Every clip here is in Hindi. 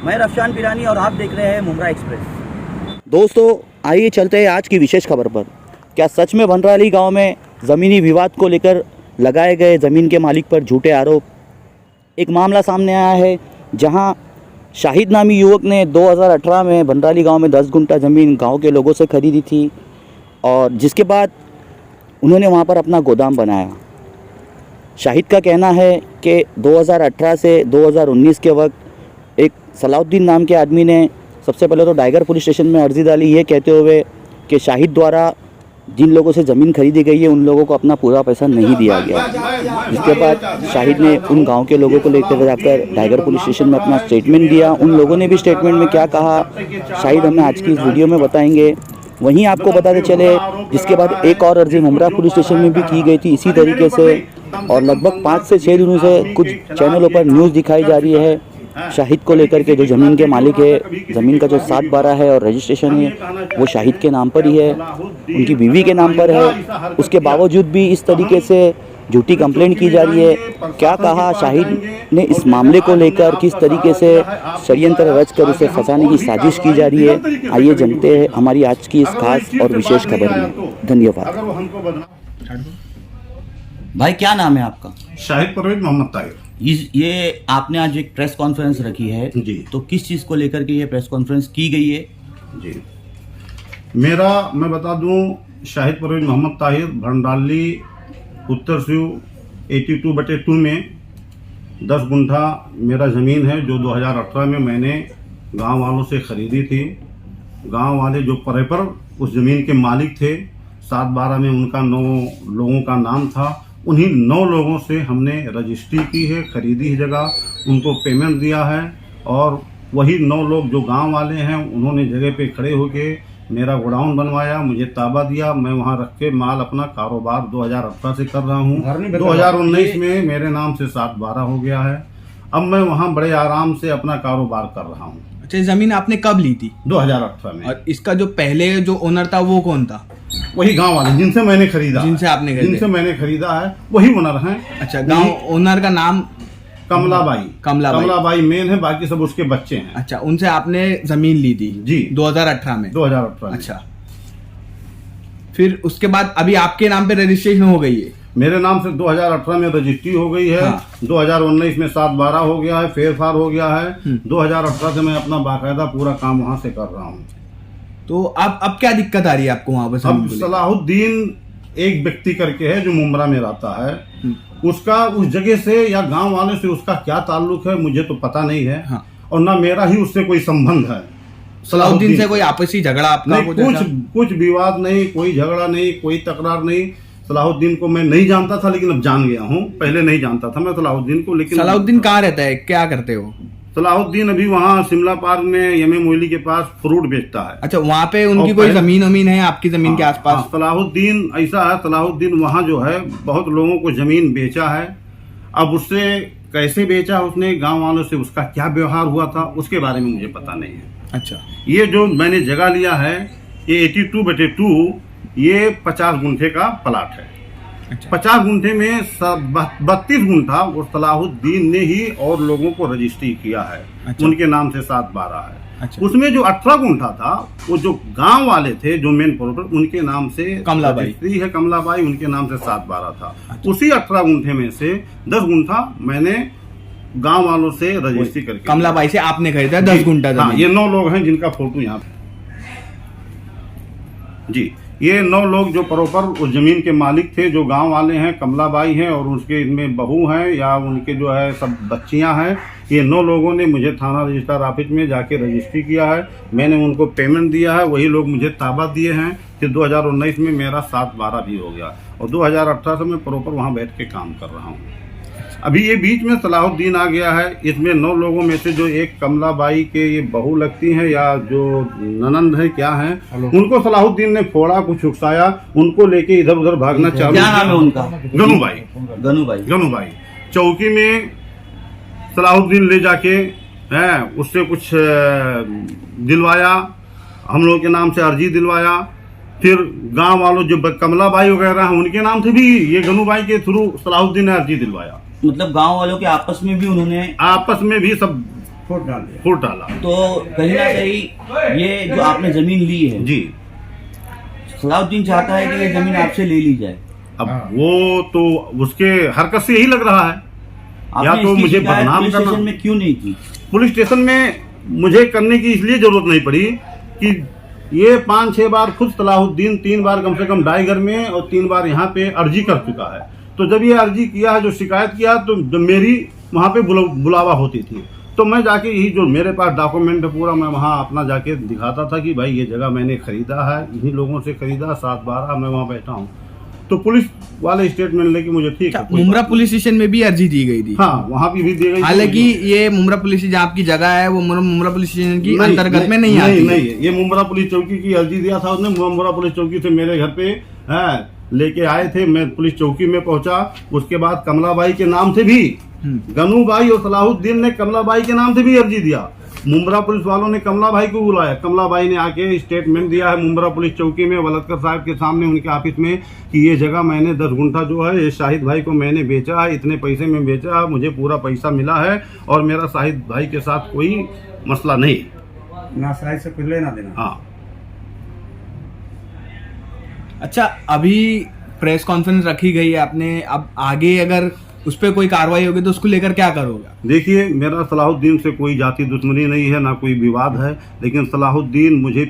मैं रफशान पिरानी और आप देख रहे हैं मुमरा एक्सप्रेस। दोस्तों आइए चलते हैं आज की विशेष खबर पर। क्या सच में भंडराली गांव में ज़मीनी विवाद को लेकर लगाए गए ज़मीन के मालिक पर झूठे आरोप? एक मामला सामने आया है जहां शाहिद नामी युवक ने 2018 में भंडराली गांव में 10 गुंठा ज़मीन गांव के लोगों से खरीदी थी और जिसके बाद उन्होंने वहां पर अपना गोदाम बनाया। शाहिद का कहना है कि 2018 से 2019 के वक्त एक सलाउद्दीन नाम के आदमी ने सबसे पहले तो डाइगर पुलिस स्टेशन में अर्जी डाली, ये कहते हुए कि शाहिद द्वारा जिन लोगों से ज़मीन खरीदी गई है उन लोगों को अपना पूरा पैसा नहीं दिया गया। जिसके बाद शाहिद ने उन गांव के लोगों को लेकर जाकर डाइगर पुलिस स्टेशन में अपना स्टेटमेंट दिया। उन लोगों ने भी स्टेटमेंट में क्या कहा शाहिद हमें आज की इस वीडियो में बताएंगे। वहीं आपको बताते चले जिसके बाद एक और अर्जी मुमरा पुलिस स्टेशन में भी की गई थी इसी तरीके से, और लगभग 5 से 6 दिनों से कुछ चैनलों पर न्यूज़ दिखाई जा रही है शाहिद को लेकर के जो ज़मीन के मालिक है, ज़मीन का जो 7/12 है और रजिस्ट्रेशन है वो शाहिद के नाम पर ही है, उनकी बीवी के नाम पर है। उसके बावजूद भी इस तरीके से झूठी कंप्लेंट की जा रही है। क्या कहा शाहिद ने इस मामले को लेकर, किस तरीके से षड्यंत्र रचकर उसे फंसाने की साजिश की जा रही है, आइए जानते हैं हमारी आज की इस खास और विशेष खबर में। धन्यवाद। भाई क्या नाम है आपका? शाहिद परवेज मोहम्मद ताहिर। ये आपने आज एक प्रेस कॉन्फ्रेंस रखी है जी, तो किस चीज़ को लेकर के ये प्रेस कॉन्फ्रेंस की गई है? जी मैं बता दूं, शाहिद परवेज मोहम्मद ताहिर भंडाली उत्तर शिव 82/2 में 10 गुंठा मेरा ज़मीन है जो 2018 में मैंने गांव वालों से ख़रीदी थी। गांव वाले जो परेपर उस ज़मीन के मालिक थे, 7/12 में उनका 9 लोगों का नाम था। उन्हीं 9 लोगों से हमने रजिस्ट्री की है, खरीदी है जगह, उनको पेमेंट दिया है और वही 9 लोग जो गांव वाले हैं उन्होंने जगह पे खड़े होके मेरा गोडाउन बनवाया, मुझे ताबा दिया। मैं वहां रख के माल अपना कारोबार 2018 से कर रहा हूं। 2019 में मेरे नाम से 7/12 हो गया है। अब मैं वहां बड़े आराम से अपना कारोबार कर रहा हूं। अच्छा, जमीन आपने कब ली थी? 2018 में। और इसका जो पहले जो ओनर था वो कौन था? वही गांव वाले जिनसे मैंने खरीदा, जिनसे मैंने खरीदा है वही ओनर हैं। अच्छा, गांव ओनर का नाम? कमलाबाई मेन है, बाकी सब उसके बच्चे हैं। अच्छा, उनसे आपने जमीन ली थी? जी, 2018 में। 2018 में। अच्छा, फिर उसके बाद अभी आपके नाम पे रजिस्ट्रेशन हो गई है? मेरे नाम से 2018 में रजिस्ट्री हो गई है। हाँ। 2019 में 7/12 हो गया है, फेरफार हो गया है। 2018 से मैं अपना बाकायदा पूरा काम वहां से कर रहा हूँ। तो अब क्या दिक्कत आ रही है आपको वहां पर? अब सलाहुद्दीन एक व्यक्ति करके है जो मुमरा में रहता है, उसका उस जगह से या गांव वाले से उसका क्या ताल्लुक है मुझे तो पता नहीं है। हाँ। और ना मेरा ही उससे कोई संबंध है। सलाहुद्दीन से कोई आपसी झगड़ा आपका? कुछ विवाद नहीं, कोई झगड़ा नहीं, कोई तकरार नहीं। सलाहुद्दीन को मैं नहीं जानता था लेकिन अब जान गया हूँ। पहले नहीं जानता था मैं सलाहुद्दीन को। लेकिन सलाहुद्दीन कहाँ रहता है, क्या करते हो? सलाहुद्दीन अभी वहाँ शिमला पार्क में यमे मोइली के पास फ्रूट बेचता है। अच्छा, वहाँ पे उनकी कोई जमीन है आपकी जमीन के आसपास? सलाहुद्दीन ऐसा है, सलाहुद्दीन वहाँ जो है बहुत लोगों को जमीन बेचा है। अब उससे कैसे बेचा उसने, गांव वालों से उसका क्या व्यवहार हुआ था उसके बारे में मुझे पता नहीं है। अच्छा, ये जो मैंने जगह लिया है ये 82/2 ये 50 गुंठे का प्लाट है। अच्छा। 50 गुंठे में 32 गुंठा वो सलाहुद्दीन ने ही और लोगों को रजिस्ट्री किया है। अच्छा। उनके नाम से 7/12 है। अच्छा। उसमें जो 18 गुंठा था वो जो गांव वाले थे जो मेन प्रोपर उनके नाम से रजिस्ट्री है, कमलाबाई उनके नाम से 7/12 था। अच्छा। उसी 18 गुंठे में से 10 गुंठा मैंने गांव वालों से रजिस्ट्री करके कमलाबाई से आपने खरीदा 10 गुंठा। हाँ, ये 9 लोग हैं जिनका फोटो यहाँ पे जी। ये 9 लोग जो प्रॉपर उस जमीन के मालिक थे जो गांव वाले हैं, कमलाबाई हैं और उसके इनमें बहू हैं या उनके जो है सब बच्चियां हैं। ये 9 लोगों ने मुझे थाना रजिस्ट्रार ऑफिस में जाके रजिस्ट्री किया है। मैंने उनको पेमेंट दिया है, वही लोग मुझे ताबा दिए हैं। फिर 2019 में मेरा 7/12 भी हो गया और 2018 से मैं प्रॉपर वहाँ बैठ के काम कर रहा हूँ। अभी ये बीच में सलाहुद्दीन आ गया है। इसमें 9 लोगों में से जो एक कमलाबाई के ये बहू लगती हैं या जो ननंद है क्या है, उनको सलाहुद्दीन ने फोड़ा, कुछ उकसाया, उनको लेके इधर उधर भागना चालू। क्या नाम है उनका? गनुबाई। चौकी में सलाहुद्दीन ले जाके है उससे कुछ दिलवाया, हम लोग के नाम से अर्जी दिलवाया। फिर गांव वालों जो कमलाबाई वगैरह हैं उनके नाम से भी ये गनुबाई के थ्रू सलाहुद्दीन ने अर्जी दिलवाया। मतलब गांव वालों के आपस में भी उन्होंने आपस में भी सब फुट डाल दिया। फुट डाला। तो कहीं ना कहीं ये जो आपने जमीन ली है, जी, सलाहुद्दीन चाहता है कि ये जमीन आपसे ले ली जाए। अब वो तो उसके हरकत से यही लग रहा है, या आपने तो इसकी मुझे शिकायत बदनाम पुलिस करना। स्टेशन में क्यों नहीं की? पुलिस स्टेशन में मुझे करने की इसलिए जरूरत नहीं पड़ी कि ये 5-6 बार खुद सलाहुद्दीन 3 बार कम से कम डाईगर में और 3 बार यहाँ पे अर्जी कर चुका है। तो जब ये अर्जी किया है, जो शिकायत किया, तो जब मेरी वहाँ पे बुलावा होती थी, तो मैं जाके यही जो मेरे पास डॉक्यूमेंट है पूरा, मैं वहाँ अपना जाके दिखाता था कि भाई ये जगह मैंने खरीदा है, इन्हीं लोगों से खरीदा, 7-12 मैं वहाँ बैठा हूँ। तो पुलिस वाले स्टेटमेंट लेके मुझे ठीक है। मुमरा पुलिस स्टेशन में भी अर्जी दी गई थी। हाँ, वहाँ भी दी गई। हालांकि ये मुमरा पुलिस जहाँ आपकी जगह है वो मुमरा पुलिस स्टेशन की अंतर्गत में नहीं आती। नहीं, ये मुमरा पुलिस चौकी की अर्जी दिया था उसने। मुमरा पुलिस चौकी से मेरे घर पे लेके आए थे, मैं पुलिस चौकी में पहुंचा। उसके बाद कमलाबाई के नाम से भी, गनूबाई और सलाहुद्दीन ने कमलाबाई के नाम से भी अर्जी दिया। मुमरा पुलिस वालों ने कमलाबाई को बुलाया, कमलाबाई ने आके स्टेटमेंट दिया है मुमरा पुलिस चौकी में वलदकर साहब के सामने, उनके ऑफिस में, कि ये जगह मैंने 10 गुंठा जो है ये शाहिद भाई को मैंने बेचा है, इतने पैसे में बेचा है, मुझे पूरा पैसा मिला है और मेरा शाहिद भाई के साथ कोई मसला नहीं, ना शाहिद से कुछ लेना देना। हाँ। अच्छा, अभी प्रेस कॉन्फ्रेंस रखी गई है आपने, अब आगे अगर उस पर कोई कार्रवाई होगी तो उसको लेकर क्या करोगे? देखिए, मेरा सलाहुद्दीन से कोई जाति दुश्मनी नहीं है, ना कोई विवाद है, लेकिन सलाहुद्दीन मुझे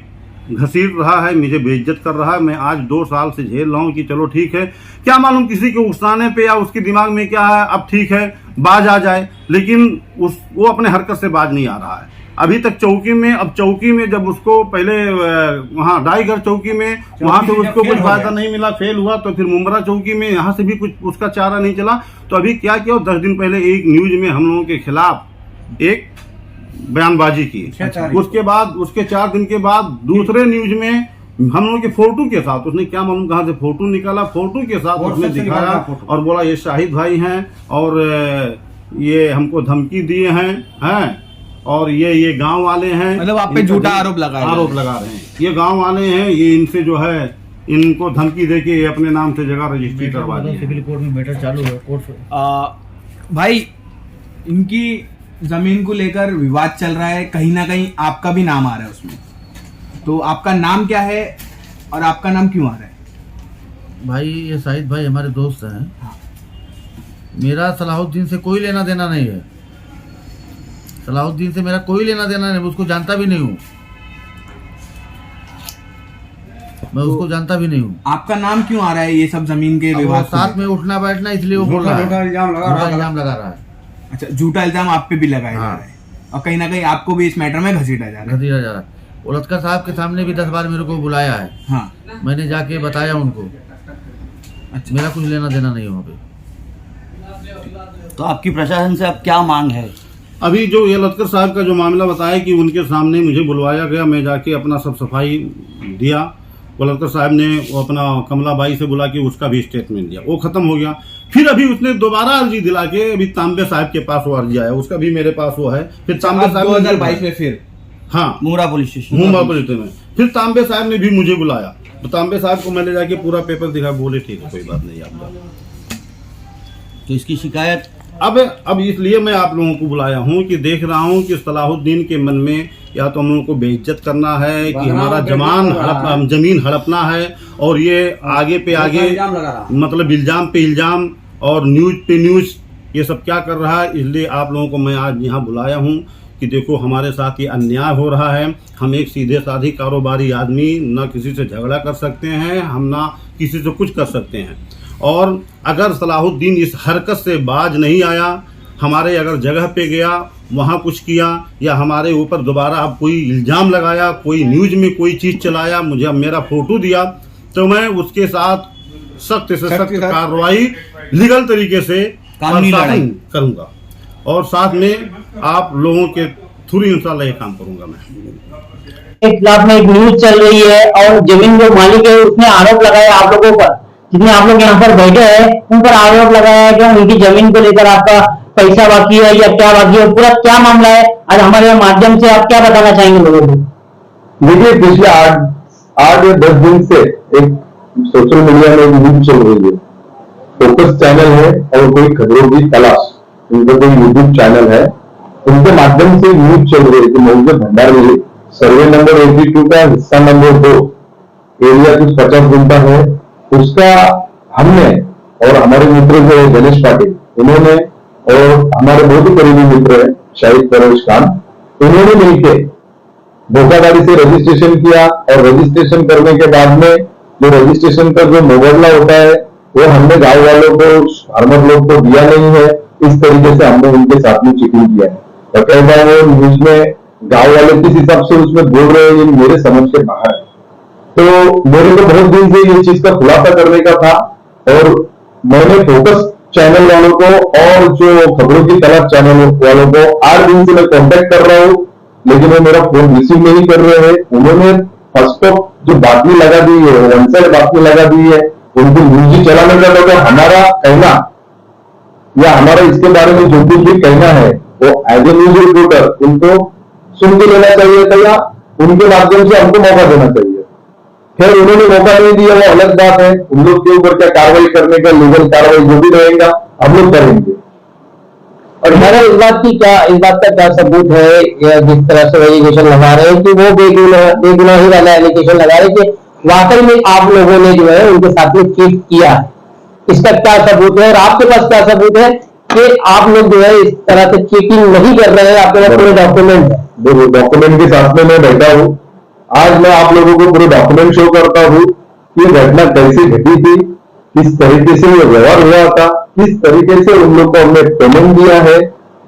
घसीट रहा है, मुझे बेइज्जत कर रहा है। मैं आज 2 साल से झेल रहा हूँ कि चलो ठीक है, क्या मालूम किसी के उकसाने पे या उसके दिमाग में क्या है, अब ठीक है बाज आ जाए, लेकिन वो अपने हरकत से बाज नहीं आ रहा है अभी तक चौकी में। अब चौकी में जब उसको पहले वहाँ डाईगर चौकी में, वहां से उसको कुछ फायदा नहीं मिला, फेल हुआ, तो फिर मुमरा चौकी में यहाँ से भी कुछ उसका चारा नहीं चला, तो अभी क्या किया, 10 दिन पहले एक न्यूज में हम लोगों के खिलाफ एक बयानबाजी की। उसके बाद उसके 4 दिन के बाद दूसरे न्यूज में हम लोगों के फोटो के साथ, उसने क्या मालूम कहाँ से फोटो निकाला, फोटो के साथ उसने दिखाया और बोला ये शाहिद भाई हैं और ये हमको धमकी दिए हैं और ये गांव वाले हैं। मतलब आप पे झूठा आरोप लगा रहे हैं, ये गांव वाले हैं, ये इनसे जो है इनको धमकी देके ये अपने नाम से जगह रजिस्ट्री करवा दी। सिविल कोर्ट में मैटर चालू है, कोर्ट भाई इनकी जमीन को लेकर विवाद चल रहा है, कहीं ना कहीं आपका भी नाम आ रहा है उसमें, तो आपका नाम क्या है और आपका नाम क्यों आ रहा है? भाई ये शाहिद भाई हमारे दोस्त हैं। मेरा सलाहुद्दीन से कोई लेना देना नहीं है, सलाहुद्दीन से मेरा कोई लेना देना नहीं, उसको जानता भी नहीं हूँ, मैं उसको जानता भी नहीं हूँ। आपका नाम क्यों आ रहा है ये सब जमीन के विवाद? साथ में उठना बैठना, इसलिए वो बोल रहा है, झूठा इल्जाम लगा रहा है। अच्छा, झूठा इल्जाम आप पे भी लगाया जा रहा है और कहीं ना कहीं आपको भी इस मैटर में घसीटा जा रहा है। वलदकर साहब के सामने भी 10 बार मेरे को बुलाया है। हाँ, मैंने जाके बताया उनको। अच्छा, मेरा कुछ लेना देना नहीं वहाँ पे। तो आपकी प्रशासन से अब क्या मांग है? अभी जो ये लतकर साहब का जो मामला बताया कि उनके सामने मुझे बुलवाया गया, मैं जाके अपना सब सफाई दिया। लतकर साहब ने वो अपना कमलाबाई से बुला के उसका भी स्टेटमेंट दिया, वो खत्म हो गया। फिर अभी उसने दोबारा अर्जी दिला के अभी तांबे साहब के पास वो अर्जी आया, उसका भी मेरे पास वो है। फिर तांबे साहब 2022 में फिर हाँ मुमरा पुलिस स्टेशन में फिर तांबे साहब ने भी मुझे बुलाया, तो तांबे साहब को मैंने जाके पूरा पेपर दिखा, बोले ठीक है कोई बात नहीं आपका। तो इसकी शिकायत अब इसलिए मैं आप लोगों को बुलाया हूं कि देख रहा हूं कि सलाहुद्दीन के मन में या तो हम लोगों को बेइज्जत करना है कि हमारा जमीन हड़पना है, और ये आगे पे आगे मतलब इल्जाम पे इल्जाम और न्यूज पे न्यूज ये सब क्या कर रहा है। इसलिए आप लोगों को मैं आज यहाँ बुलाया हूँ कि देखो हमारे साथ ये अन्याय हो रहा है। हम एक सीधे साधी कारोबारी आदमी, ना किसी से झगड़ा कर सकते हैं, हम ना किसी से कुछ कर सकते हैं। और अगर सलाहुद्दीन इस हरकत से बाज नहीं आया, हमारे अगर जगह पे गया, वहाँ कुछ किया, या हमारे ऊपर दोबारा अब कोई इल्ज़ाम लगाया, कोई न्यूज़ में कोई चीज़ चलाया, मुझे मेरा फोटो दिया, तो मैं उसके साथ सख्त से सख्त कार्रवाई लीगल तरीके से करूँगा। और साथ में आप लोगों के थ्रू इंशाल्लाह ये काम करूँगा। मैं के खिलाफ में एक न्यूज चल रही है और जमीन जो मालिक है उसने आरोप लगाया आप लोगों पर, जितने आप लोग यहाँ पर बैठे हैं उन पर आरोप लगाया है कि उनकी जमीन को लेकर आपका पैसा बाकी है या क्या बाकी है, पूरा क्या मामला है, आज हमारे माध्यम से आप क्या बताना चाहेंगे लोगों को? देखिए, पिछले 8 या 10 दिन से एक सोशल मीडिया में न्यूज चल रही है, फोकस चैनल है और कोई खबरों की तलाश, इनका कोई यूट्यूब चैनल है, उनके माध्यम से न्यूज चल रही है कि मौजूद भंडारी सर्वे नंबर 82 का हिस्सा नंबर 2 एरिया कुछ 50 गुंठा है, उसका हमने और हमारे मित्र जो है गणेश पाटिल, उन्होंने और हमारे बहुत ही करीबी मित्र है शाहिद परोज खान, उन्होंने मिलकर धोखाधड़ी से रजिस्ट्रेशन किया और रजिस्ट्रेशन करने के बाद में जो रजिस्ट्रेशन का जो मुबादला होता है वो हमने गांव वालों को, फार्मर लोग को दिया नहीं है। इस तरीके से हमने उनके साथ में चीटिंग किया है। बकायदा वो न्यूज में गांव वाले किस हिसाब से उसमें बोल रहे हैं ये मेरे समझ के बाहर है। तो मेरे को बहुत दिन से ये चीज का खुलासा करने का था और मैंने फोकस चैनल वालों को और जो खबरों की तलाश चैनल वालों को 8 दिन से मैं कांटेक्ट कर रहा हूँ, लेकिन वो मेरा फोन रिसीव नहीं कर रहे हैं। उन्होंने फर्स्ट ऑफ जो बातमी लगा दी है, वन साइड बातमी लगा दी है, उनको न्यूज ही चलाने का तो हमारा कहना या हमारा इसके बारे में जो कुछ भी कहना है वो एज ए न्यूज रिपोर्टर उनको सुन के लेना चाहिए था या उनके माध्यम से हमको मौका देना चाहिए। फिर उन्होंने मौका नहीं दिया, वो अलग बात है। उन लोग के ऊपर क्या कार्रवाई करने का, लीगल कार्रवाई जो भी रहेगा हम लोग करेंगे। और मेरा इस बात का क्या सबूत है, या जिस तरह से एलिगेशन लगा रहे हैं कि वो बेगुनाही वाला एलिगेशन लगा रहे हैं कि वाकई में आप लोगों ने जो है उनके साथ में चीट किया है, इसका क्या सबूत है और आपके पास क्या सबूत है कि आप लोग जो है इस तरह से चीटिंग नहीं कर रहे हैं? आपके पास पूरे डॉक्यूमेंट है? देखो, डॉक्यूमेंट के साथ में मैं बैठा हूँ। आज मैं आप लोगों को पूरे डॉक्यूमेंट शो करता हूँ कि घटना कैसे घटी थी, किस तरीके से ये व्यवहार हुआ था, किस तरीके से उन लोग को हमने पेमेंट दिया है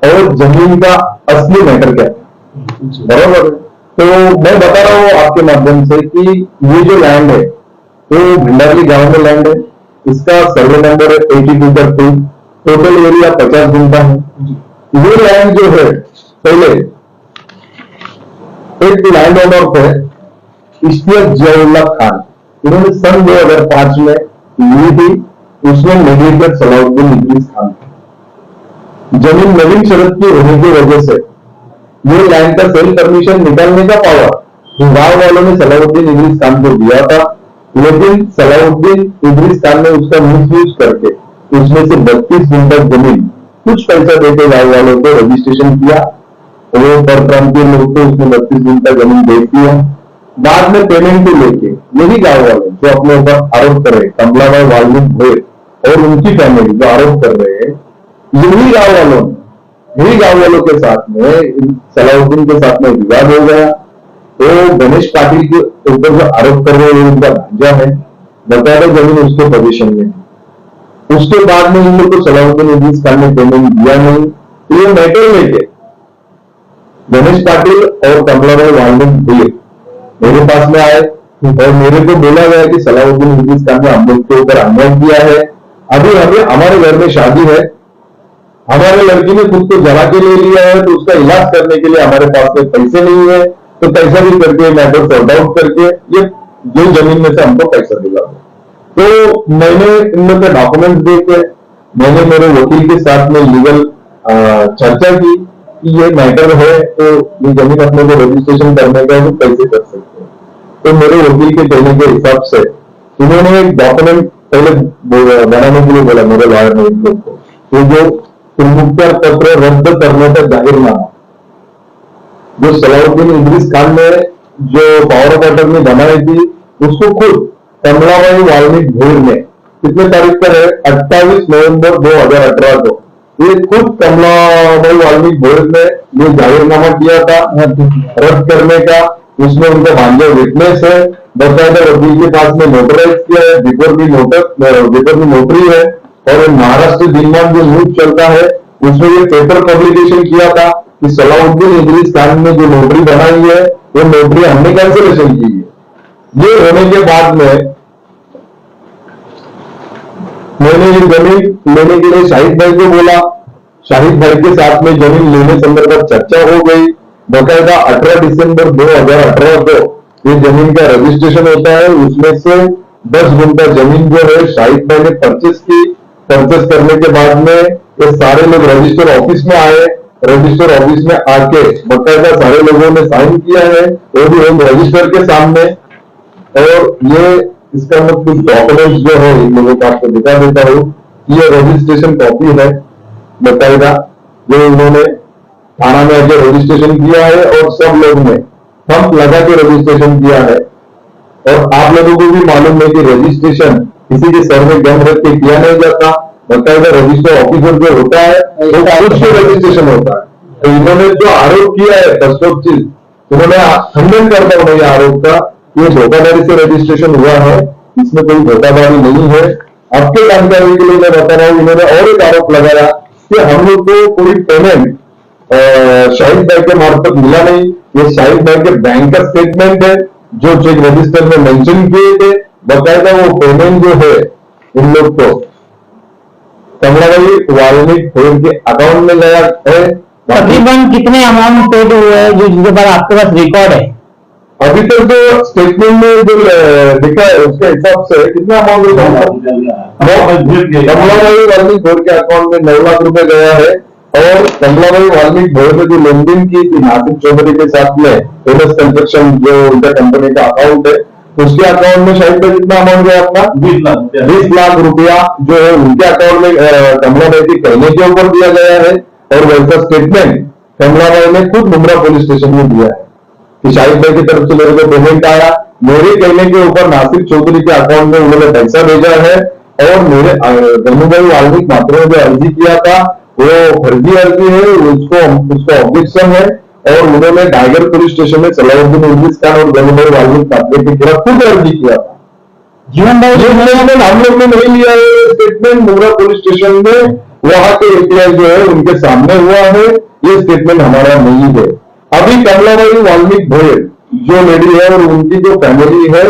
और जमीन का असली मैटर क्या है। बराबर। तो मैं बता रहा हूँ आपके माध्यम से कि ये जो लैंड है वो भंडारी गांव में लैंड है। इसका सर्वे नंबर है 82/2, टोटल एरिया 50 गुंठा है। ये लैंड जो है पहले एक लैंड ओनर थे इश्तियाक जियाउल्लाह खान, इन्होंने सन 2005 में ली थी। उसमें मेडिएटर सलाउद्दीन इदरीस खान था। जमीन नवीन शरत की होने की वजह से ये लैंड का सेल परमिशन निकालने का पावर गांव वालों ने सलाउद्दीन इदरीस खान को दिया था, लेकिन सलाउद्दीन इदरीस खान ने उसका मिसयूज करके उसमें से 32 गुंठा जमीन कुछ पैसा देकर गांव वालों को रजिस्ट्रेशन किया। वो परप्रांतीय लोग को उसमें 32 गुंठा जमीन दे दिया। बाद में पेमेंट को लेके यही गांव वाले जो अपने ऊपर आरोप कर रहे, कमलाबाई वाल्मीकि भोयर और उनकी फैमिली जो आरोप कर रहे हैं, यही गांव वालों के साथ में सलाउद्दीन के साथ में विवाद हो गया। तो गणेश पाटिल के ऊपर जो आरोप कर रहे हैं उनका भांजा है, बकायदा जमीन उसके पोजीशन में। उसके बाद में इन लोग को सलाउद्दीन इदरीस खान ने पेमेंट दिया नहीं। तो ये मैटर लेके गणेश पाटिल और कमलाबाई वाल्मीकि भोयर मेरे पास में आए और मेरे को बोला गया कि सलाउद्दीन इदरीस खान ने हम लोग के ऊपर अन्याय किया है। अभी हमारे घर में शादी है, हमारे लड़की ने खुद को जला के ले लिया है, तो उसका इलाज करने के लिए हमारे पास में पैसे नहीं है, तो पैसा भी करके मैटर सॉर्ट आउट करके ये जमीन में से हमको पैसा दिला। तो मैंने इन लोग के डॉक्यूमेंट देखे, मैंने मेरे वकील के साथ में लीगल चर्चा की कि ये मैटर है तो ये जमीन अपने को रजिस्ट्रेशन करने का तो कैसे कर सकते हैं। तो मेरे वकील के कहने के हिसाब से उन्होंने एक डॉक्यूमेंट पहले बनाने के लिए बोला मेरे लॉयर ने इन लोग को, तो जो प्रमुखता पत्र रद्द करने का जाहिरनामा जो सलाउद्दीन इदरीस खान ने जो पावर ऑफ अटर्नी बनाई थी उसको खुद कमलाबाई वाल्मीकि भोयर ने कितने तारीख पर है 28 नवंबर 2018 को ये खुद कमलाबाई वाल्मीकि भोयर ने ये जाहिरनामा किया था रद्द करने का। उसमें उनका भांजा विटनेस है, बकायदा वकील के पास में नोटराइज किया है, बिफोर की नोटरी है। और महाराष्ट्र दिनमान जो न्यूज चलता है उसमें ये पेपर पब्लिकेशन किया था कि सलाउद्दीन इदरीस खान ने जो नोटरी बनाई है वो नोटरी हमने कैंसिलेशन की है। ये होने के बाद में मैंने ये जमीन लेने के लिए शाहिद भाई को बोला, शाहिद भाई के साथ में जमीन लेने संदर्भ चर्चा हो गई। बकायदा 18 दिसंबर 2018 को ये जमीन का रजिस्ट्रेशन होता है, उसमें से 10 गुंठा जमीन जो है शाहिद भाई ने परचेस की। परचेस करने के बाद में ये सारे लोग रजिस्टर ऑफिस में आए, रजिस्टर ऑफिस में आके बकायदा सारे लोगों ने साइन किया है वो भी हम रजिस्टर के सामने। और ये इसका मैं कुछ डॉक्यूमेंट्स जो है इन लोगों को आपको दिखा देता हूँ। ये रजिस्ट्रेशन कॉपी है बकायदा जो इन्होंने थाना में आके रजिस्ट्रेशन किया है और सब लोग ने पंप लगा के रजिस्ट्रेशन किया है। और आप लोगों को भी मालूम है कि रजिस्ट्रेशन किसी के सर में गन रख के किया नहीं जाता, बकायदा रजिस्टर ऑफिसर जो होता है वो खुद से रजिस्ट्रेशन होता है। तो इन्होंने जो आरोप किया है फर्स्ट चीज उन्होंने खंडन करता हूं ये आरोप का, ये धोखाधड़ी से रजिस्ट्रेशन हुआ है, इसमें कोई धोखाधड़ी नहीं है। आपके जानकारी के लिए मैं बता रहा हूँ, इन्होंने और एक आरोप लगाया कि हम लोग को कोई पेमेंट शाहिद भाई के मार्फत मिला नहीं। ये शाहिद भाई के बैंक का स्टेटमेंट है जो चेक रजिस्टर में मेंशन किए थे, बकायदा वो पेमेंट जो है इन लोग को कमलाबाई वाल्मीकि भोयर के अकाउंट में गया है। तकरीबन कितने अमाउंट पेड हुए हैं जो जिसके बाद आपके पास रिकॉर्ड है? अभी तक जो स्टेटमेंट में जो लिखा है उसके हिसाब से कितना अमाउंट कमलाबाई वाल्मीकि भोयर के अकाउंट में 9 लाख रुपए गया है। और कमलाबाई वाल्मीकि भोयर ने जो लेनदेन की थी नासिर चौधरी के साथ में एमएस कंस्ट्रक्शन जो उनका कंपनी का अकाउंट है, उसके अकाउंट में शायद कितना अमाउंट गया अपना 20 लाख रुपया जो है उनके अकाउंट में कमलाबाई के कहने के ऊपर दिया गया है। और वैसा स्टेटमेंट कमलाबाई ने खुद मुंब्रा पुलिस स्टेशन में दिया है कि शाहिद भाई की तरफ से मेरे को पेमेंट आया, मेरे कहने के ऊपर नासिर चौधरी के अकाउंट में उन्होंने पैसा भेजा है। और मेरे गंगूभाई वाल्मीकि मात्र ने जो अर्जी किया था वो फर्जी अर्जी है, उसको ऑब्जेक्शन है। और उन्होंने टाइगर पुलिस स्टेशन में सलाउद्दीन इद्रिस खान और गंगूभाई वाल्मीकि मात्र के खिलाफ खुद अर्जी किया था। जीवन भाई स्टेटमेंट हम लोग ने नहीं लिया है, स्टेटमेंट मुंब्रा पुलिस स्टेशन में वहां के एपीआई जो है उनके सामने हुआ है, ये स्टेटमेंट हमारा नहीं है। अभी कमलाबाई वाल्मीकि भोयर जो लेडी है और उनकी जो फैमिली है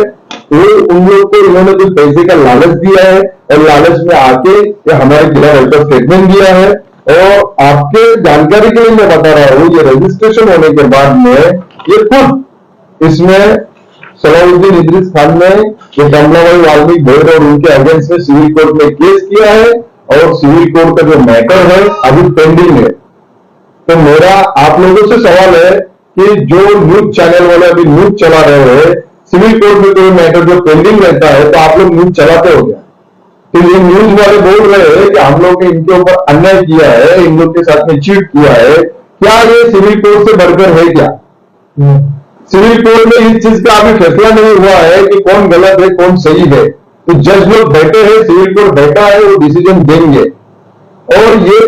वो उन लोग को इन्होंने कुछ पैसे का लालच दिया है और लालच में आके ये हमारे खिलाफ ऐसा स्टेटमेंट दिया है। और आपके जानकारी के लिए मैं बता रहा हूँ, ये रजिस्ट्रेशन होने के बाद में ये खुद इसमें सलाउद्दीन इद्रिस खान ने ये कमलाबाई वाल्मीकि भोयर और उनके अगेंस्ट में सिविल कोर्ट में केस किया है और सिविल कोर्ट का जो मैटर है अभी पेंडिंग है। तो मेरा आप लोगों से सवाल है कि जो न्यूज चैनल वाले अभी न्यूज चला रहे हैं, सिविल कोर्ट में कोई मैटर जो पेंडिंग रहता है तो आप लोग न्यूज चलाते हो क्या? तो ये न्यूज वाले बोल रहे हैं कि हम लोग ने इनके ऊपर अन्याय किया है, इन लोग के साथ में चीट किया है। क्या ये सिविल कोर्ट से बढ़कर है क्या? सिविल कोर्ट में इस चीज का अभी फैसला नहीं हुआ है कि कौन गलत है कौन सही है। तो जज लोग बैठे हैं, सिविल कोर्ट बैठा है, वो डिसीजन देंगे। और ये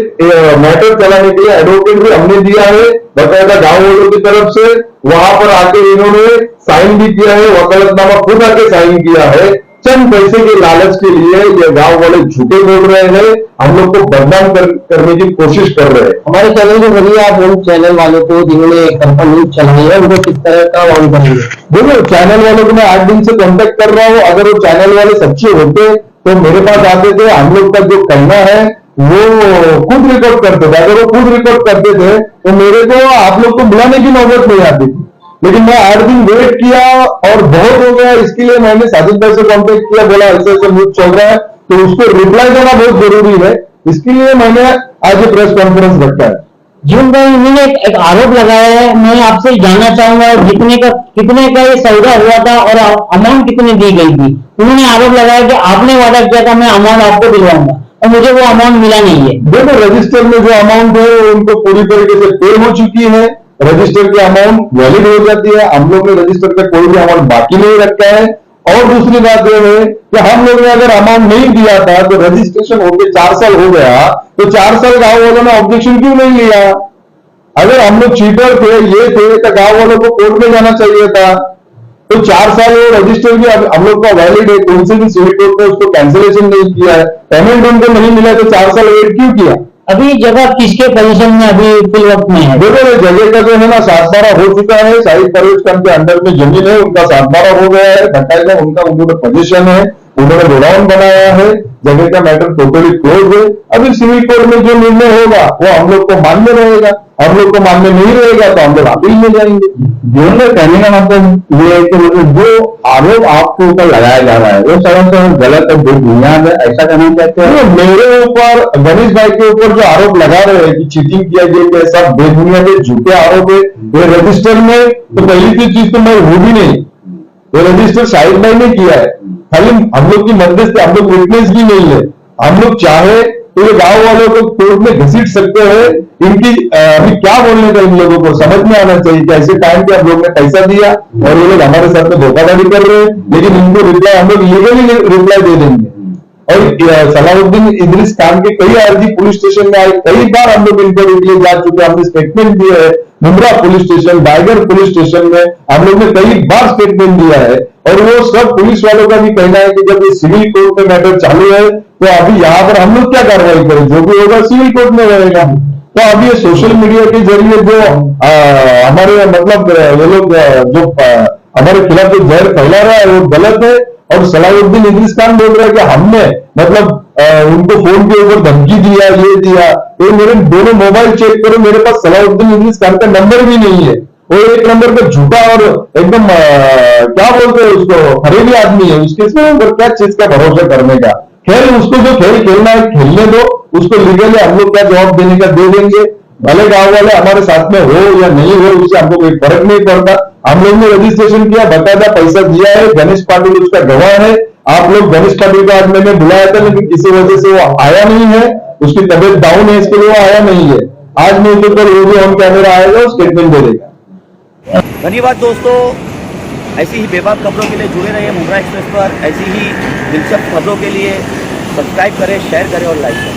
मैटर चलाने के लिए एडवोकेट भी हमने दिया है बकायदा गांव वालों की तरफ से, वहां पर आके इन्होंने साइन भी किया है, वकालतनामा खुद आके साइन किया है। चंद पैसे के लालच के लिए ये गांव वाले झूठे बोल रहे हैं, हम लोग को बदनाम करने की कोशिश कर रहे हैं। हमारे चैनल के जरिए आप उन चैनल वालों को जिन्होंने न्यूज चलाई है उनको किस तरह का वार्न करेंगे? देखो चैनल वालों को मैं 8 दिन से कांटेक्ट कर रहा हूँ, अगर वो चैनल वाले सच्चे होते तो मेरे पास आते थे, हम लोग का जो कहना है वो खुद रिकॉर्ड करते थे। अगर वो खुद रिकॉर्ड करते थे तो मेरे को आप लोग को बुलाने की नौबत नहीं आती थी। लेकिन मैं 8 दिन वेट किया और बहुत हो गया, इसके लिए मैंने साजिद भाई से कांटेक्ट किया, बोला ऐसे ऐसे न्यूज चल रहा है तो उसको रिप्लाई देना बहुत जरूरी है, इसके लिए मैंने आज ये प्रेस कॉन्फ्रेंस रखा है। जीवन भाई उन्होंने एक आरोप लगाया है, मैं आपसे जानना चाहूंगा कितने का ये सौदा हुआ था और अमाउंट कितनी दी गई थी? उन्होंने आरोप लगाया कि आपने वादा किया था मैं अमाउंट आपको दिलवाऊंगा और मुझे वो अमाउंट मिला नहीं है। देखो रजिस्टर में जो अमाउंट है उनको पूरी तरीके से पे हो चुकी है, रजिस्टर की अमाउंट वैलिड हो जाती है। हम लोग ने रजिस्टर का कोई भी अमाउंट बाकी नहीं रखा है। और दूसरी बात यह है कि हम लोग ने अगर अमाउंट नहीं दिया था तो रजिस्ट्रेशन होकर 4 साल हो गया, तो 4 साल गांव वालों ने ऑब्जेक्शन क्यों नहीं लिया? अगर हम लोग चीटर थे ये थे तो गांव वालों को कोर्ट में जाना चाहिए था। तो 4 साल वो रजिस्टर भी हम लोग का वैलिड है, कौन से भी सिविल कोर्ट ने उसको कैंसिलेशन नहीं किया है, पेमेंट उनको नहीं मिला तो 4 साल वेट क्यों किया? अभी जगह किसके पोजीशन में अभी फिल वक्त में है? देखो जगह का जो है ना 7/12 हो चुका है, शाहिद परवेज खान के अंडर में जमीन है, उनका 7/12 हो गया है, 27 उनका उनका पोजीशन है, उन्होंने गोडाउन बनाया है, जगह का मैटर टोटली क्लोज है। अभी सिविल कोर्ट में जो निर्णय होगा वो हम लोग को मान्य रहेगा, हम लोग को मान्य नहीं रहेगा तो हम लोग अपील में जाएंगे। जो कहने का मतलब ये है कि मतलब जो आरोप आपके ऊपर लगाया जा रहा है वो सरासर गलत है, बेबुनियाद है, ऐसा कहना चाहते हैं? मेरे ऊपर गणेश भाई के ऊपर जो आरोप लगा रहे हैं कि चीटिंग किया गया, सब बेबुनियाद झूठे आरोप है। ये रजिस्टर में तो पहली चीज तो मैं हूं भी नहीं, ये रजिस्टर शाहिद भाई ने किया है, खाली हम लोग की मदद से, हम लोग विटनेस भी नहीं है। हम लोग चाहे तो ये गांव वालों को कोर्ट में घसीट सकते हैं। इनकी अभी क्या बोलने का इन लोगों को समझ में आना चाहिए कि ऐसे टाइम पे आप लोग ने पैसा दिया और ये लोग हमारे साथ में धोखाधड़ी कर रहे हैं, लेकिन इनको रिप्लाई हम लोग लीगली रिप्लाई दे देंगे। और सलाहुद्दीन इदरीस खान के कई अर्जी पुलिस स्टेशन में आए, कई बार हम लोग इंक्वायरी के लिए जा चुके हैं, हमने स्टेटमेंट दिया है। मुंब्रा पुलिस स्टेशन, बाइगर पुलिस स्टेशन में हम लोग ने कई बार स्टेटमेंट दिया है। और वो सब पुलिस वालों का भी कहना है कि जब ये सिविल कोर्ट में मैटर चालू है तो अभी यहाँ पर हम लोग क्या कार्रवाई करें, जो भी होगा सिविल कोर्ट में रहेगा। तो अभी ये सोशल मीडिया के जरिए जो हमारे मतलब ये लोग जो हमारे खिलाफ जो जहर फैला रहा है वो गलत है। और सलाहुद्दीन इदरीस खान बोल रहा है कि हमने मतलब उनको फोन के ऊपर धमकी दिया, ये दिया। तो मेरे दोनों मोबाइल चेक करो, मेरे पास सलाहुद्दीन इदरीस खान का नंबर भी नहीं है। वो एक नंबर पे झूठा और एकदम क्या बोलते हैं उसको, फरेबी आदमी है। उसके ऊपर क्या चीज का भरोसा करने का। खैर उसको जो खेल खेलना है खेलने दो, उसको लीगली हम लोग क्या जवाब देने का दे देंगे। भले गांव वाले हमारे साथ में हो या नहीं हो, उससे हमको कोई फर्क नहीं पड़ता। हम लोग ने रजिस्ट्रेशन किया, बकायदा पैसा दिया है। गणेश पाटिल उसका गवाह है। आप लोग गणेश पाटिल को आज मैंने बुलाया था, लेकिन किसी वजह से वो आया नहीं है। उसकी तबियत डाउन है, इसके लिए वो आया नहीं है। आज नहीं तो कल वो भी ऑन कैमरा आएगा, वो स्टेटमेंट दे देगा। धन्यवाद दोस्तों, ऐसी ही बेबाक खबरों के लिए जुड़े रहिए मुंब्रा एक्सप्रेस पर। ऐसी ही दिलचस्प खबरों के लिए सब्सक्राइब करें, शेयर करें और लाइक करें।